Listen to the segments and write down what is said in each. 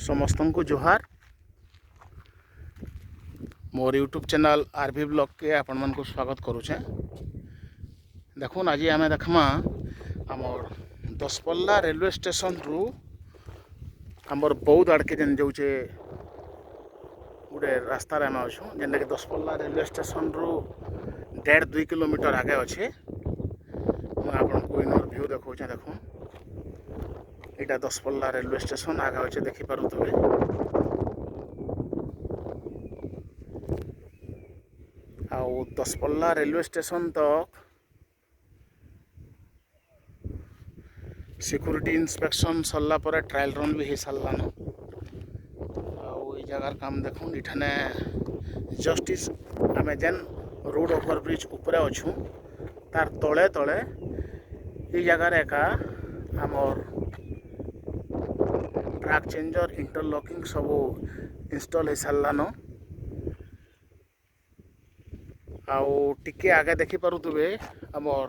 समस्त को जोहार। मोर यूट्यूब चैनल आरवी ब्लॉग के आपण मन को स्वागत करुचे। देखुन आज आम देखमा आमर दसपल्ला रेलवे स्टेशन रु आमर बौद्ध आड़के जेन जाऊे गोटे रास्तार आम अच्छू जेनटा कि दसपल्ला रेलवे स्टेशन रु 1.5-2 किलोमीटर आगे अच्छे। मुझे आपको इनर व्यू देखा देखुन यहाँ दसपल्ला रेलवे स्टेशन आगे अच्छे देखिपे। आउ दसपल्ला रेलवे स्टेशन तक सिक्योरिटी इंस्पेक्शन सरला पर ट्रायल रन भी हो सारान। आई जगार काम देखुन इठाने जस्टिस आम जेन रोड ओवर ब्रिज उपरे अच्छू तार तले तले ये जगार एका आमर ट्रैक चेंजर इंटरलॉकिंग सब इंस्टॉल हो सारान। आउ टिके आगे देखि पारुथबे आमर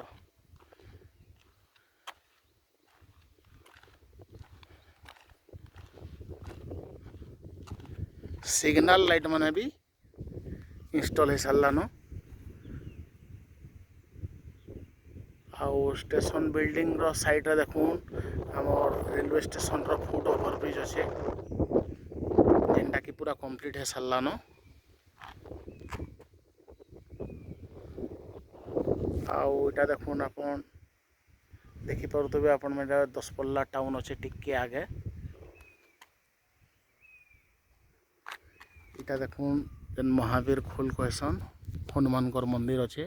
सिग्नल लाइट माने भी इंस्टॉल हो सारान। आउ स्टेशन बिल्डिंग रो साइड रे देखुन आमर रेलवे स्टेशन रो फुट ओवर ब्रिज अच्छे जेनटा कि पूरा कंप्लीट हो सारान। आउ इटा देखुन आपन देखि पारुथबे आपन में दसपल्ला टाउन अच्छे टिके आगे। इटा देखुन जेन महावीर खोल कहसन हनुमान मंदिर अच्छे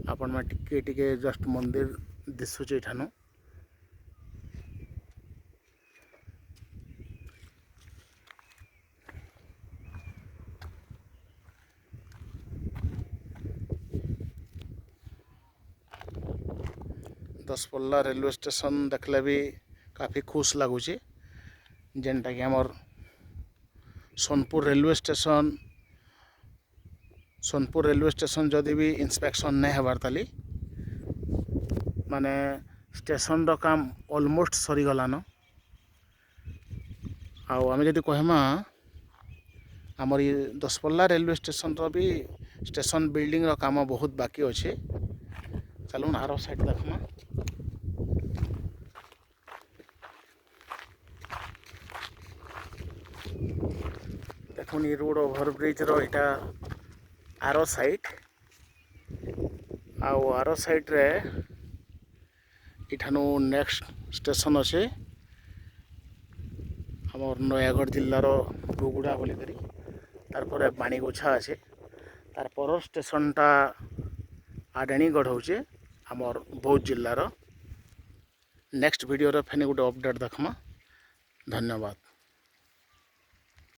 आपण में टिके टिके जस्ट मंदिर दिशुचे ठानु। दसपल्ला रेलवे स्टेशन देखले भी काफ़ी खुश लगुच जेनटा कि आमर सोनपुर रेलवे स्टेशन जदि भी इंस्पेक्शन नहीं हबार ताली माने स्टेशन रो काम ऑलमोस्ट सरीगलान। आम जदि कहमा आमर ये दसपल्ला रेलवे स्टेशन रो भी स्टेशन बिल्डिंग रो काम बहुत बाकी अच्छे। चलून आरो साइड देखमा देखुन ये रोड ओवर ब्रिज रो इटा आरो साइड आरो साइड रे इठानु नेक्स्ट स्टेशन अच्छे आमर नयागढ़ जिल्लार गुगुड़ा बोलिकरी तारपर बाणीगोछा अच्छे तारपर स्टेशनटा आडेणीगढ़ होचे आमर बौद्ध जिल्लार। नेक्स्ट वीडियो रे फेनी गोटे अपडेट देखमा। धन्यवाद।